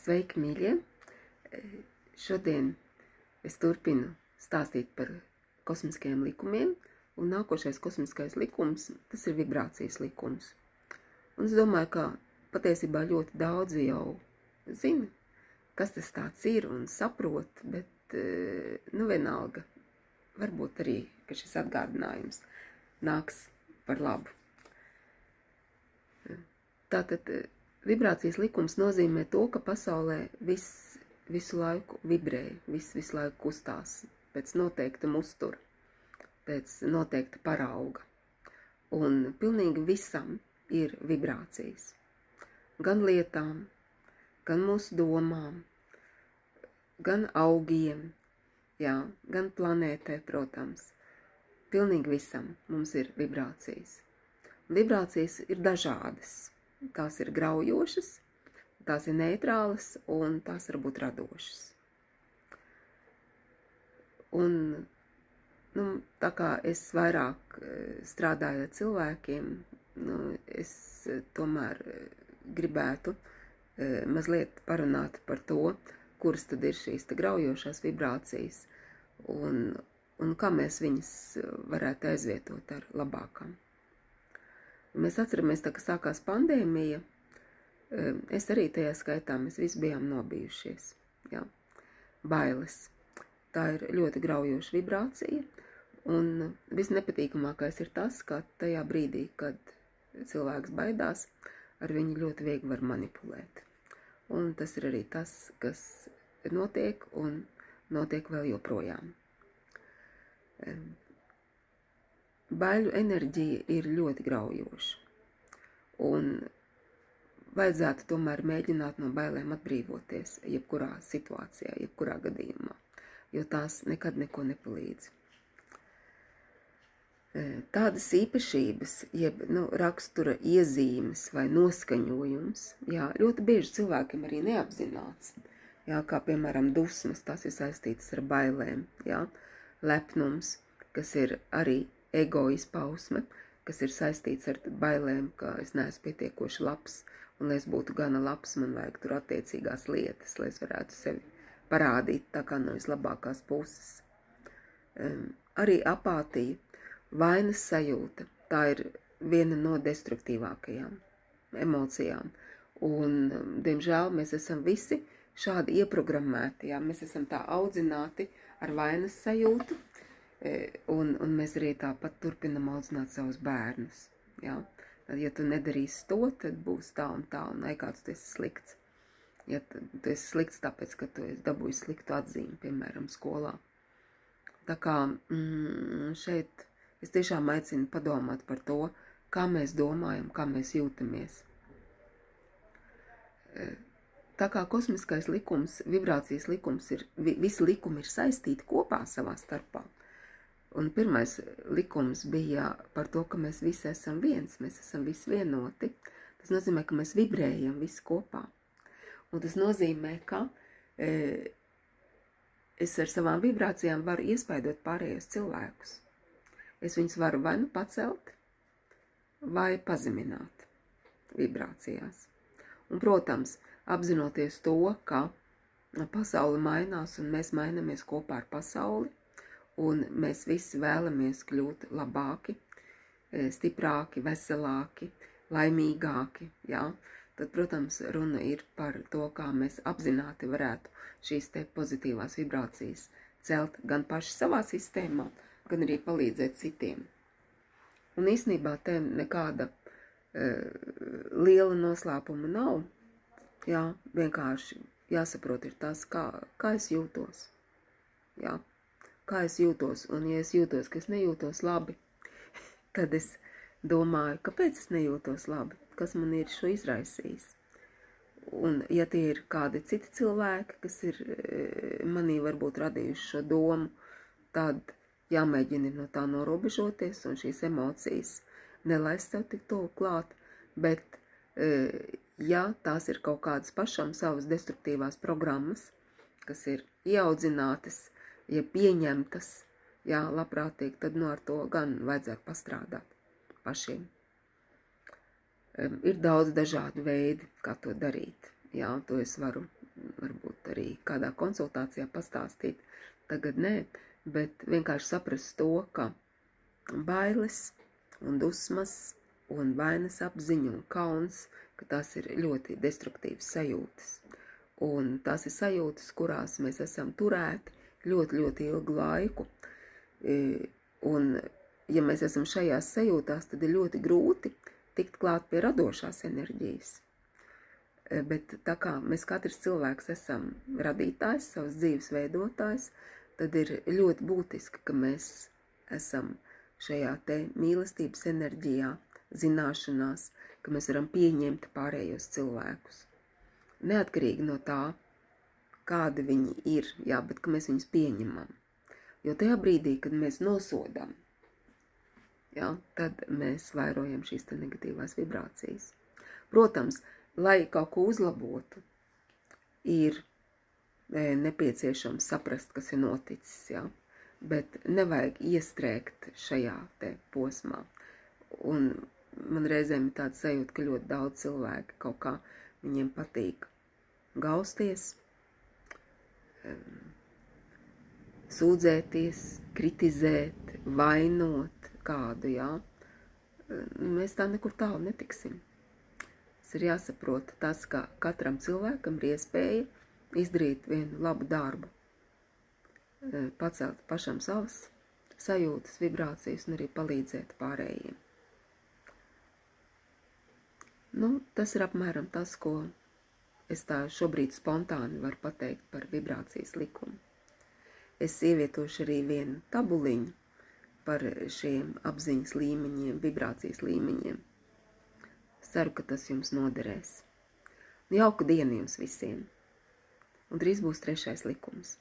Sveiki, mīļie! Šodien es turpinu stāstīt par kosmiskajiem likumiem, un nākošais kosmiskais likums, tas ir vibrācijas likums. Un es domāju, ka patiesībā ļoti daudzi jau zina, kas tas tāds ir un saprot, bet, vienalga, varbūt arī, ka šis atgādinājums nāks par labu. Tātad, vibrācijas likums nozīmē to, ka pasaulē visu laiku vibrē, visu laiku kustās pēc noteikta mustura, pēc noteikta parauga. Un pilnīgi visam ir vibrācijas. Gan lietām, gan mūsu domām, gan augiem, gan planētē, protams. Pilnīgi visam mums ir vibrācijas. Vibrācijas ir dažādas. Tās ir graujošas, tās ir neitrālas un tās var būt radošas. Un, tā kā es vairāk strādāju ar cilvēkiem, es tomēr gribētu mazliet parunāt par to, kuras tad ir šīs graujošās vibrācijas un kā mēs viņas varētu aizvietot ar labākām. Mēs atceramies, ka sākās pandēmija, es arī tajā skaitā, mēs visi bijām nobijušies, bailes. Tā ir ļoti graujoša vibrācija, un visnepatīkamākais ir tas, ka tajā brīdī, kad cilvēks baidās, ar viņu ļoti viegli var manipulēt. Un tas ir arī tas, kas notiek un notiek vēl joprojām. Baiļu enerģija ir ļoti graujoša, un vajadzētu tomēr mēģināt no bailēm atbrīvoties jebkurā situācijā, jebkurā gadījumā, jo tās nekad neko nepalīdz. Tādas īpašības, jeb rakstura iezīmes vai noskaņojums, ļoti bieži cilvēkiem arī neapzināts, kā piemēram dusmas, tās ir saistītas ar bailēm, lepnums, kas ir arī ego izpausme, kas ir saistīts ar bailēm, ka es neesmu pietiekoši labs, un lai es būtu gana labs, man vajag tur attiecīgās lietas, lai es varētu sevi parādīt tā kā no vislabākās puses. Arī apātija, vainas sajūta, tā ir viena no destruktīvākajām emocijām, un, diemžēl, mēs esam visi šādi ieprogrammēti, mēs esam tā audzināti ar vainas sajūtu, un mēs arī tāpat turpinam audzināt savus bērnus. Ja tu nedarīsi to, tad būs tā, un kāds tu esi slikts. Ja tu esi slikts tāpēc, ka tu esi dabūjis sliktu atzīmi, piemēram, skolā. Tā kā šeit es tiešām aicinu padomāt par to, kā mēs domājam, kā mēs jūtamies. Tā kā kosmiskais likums, vibrācijas likums visi likumi ir saistīti kopā savā starpā. Un pirmais likums bija par to, ka mēs visi esam viens, mēs esam visi vienoti. Tas nozīmē, ka mēs vibrējam visi kopā. Un tas nozīmē, ka es ar savām vibrācijām varu iespaidot pārējos cilvēkus. Es viņus varu vai nu pacelt, vai pazemināt vibrācijās. Un, protams, apzinoties to, ka pasaule mainās un mēs mainamies kopā ar pasauli, un mēs visi vēlamies kļūt labāki, stiprāki, veselāki, laimīgāki, tad, protams, runa ir par to, kā mēs apzināti varētu šīs te pozitīvās vibrācijas celt gan paši savā sistēmā, gan arī palīdzēt citiem. Un īstenībā te nekāda liela noslēpuma nav, vienkārši jāsaprot ir tas, kā es jūtos, kā es jūtos, un ja es jūtos, ka es nejūtos labi, tad es domāju, kāpēc es nejūtos labi, kas man ir šo izraisījis. Un ja tie ir kādi citi cilvēki, kas ir manī varbūt radījuši šo domu, tad jāmēģina no tā norobežoties un šīs emocijas nelaist sev tik tuvu klāt, bet ja tās ir kaut kādas pašam savas destruktīvās programmas, kas ir ieaudzinātas, ja pieņemtas, labprātīgi, tad ar to gan vajadzētu pastrādāt pašiem. Ir daudz dažādu veidi, kā to darīt. To es varu varbūt arī kādā konsultācijā pastāstīt. Tagad nē, bet vienkārši saprast to, ka bailes un dusmas un vainas apziņa un kauns, ka tās ir ļoti destruktīvas sajūtas. Un tās ir sajūtas, kurās mēs esam turēti ļoti, ļoti ilgu laiku. Un, ja mēs esam šajās sajūtās, tad ir ļoti grūti tikt klāt pie radošās enerģijas. Bet tā kā mēs katrs cilvēks esam radītājs, savas dzīves veidotājs, tad ir ļoti būtiski, ka mēs esam šajā te mīlestības enerģijā, zināšanās, ka mēs varam pieņemt pārējos cilvēkus. Neatkarīgi no tā, kādi viņi ir, jā, bet ka mēs viņus pieņemam. Jo tajā brīdī, kad mēs nosodam, jā, tad mēs vairojam šīs te negatīvās vibrācijas. Protams, lai kaut ko uzlabotu, ir nepieciešams saprast, kas ir noticis, jā, bet nevajag iestrēgt šajā te posmā. Un man reizēm ir tāds sajūta, ka ļoti daudz cilvēki kaut kā viņiem patīk gausties, sūdzēties, kritizēt, vainot kādu, jā. Mēs tā nekur tālu netiksim. Tas ir jāsaprot tas, ka katram cilvēkam ir iespēja izdarīt vienu labu darbu, pacelt pašam savas sajūtas, vibrācijas un arī palīdzēt pārējiem. Nu, tas ir apmēram tas, ko es tā šobrīd spontāni varu pateikt par vibrācijas likumu. Es ievietošu arī vienu tabuliņu par šiem apziņas līmeņiem, vibrācijas līmeņiem. Ceru, ka tas jums noderēs. Jauku dienu jums visiem! Un drīz būs 3. likums.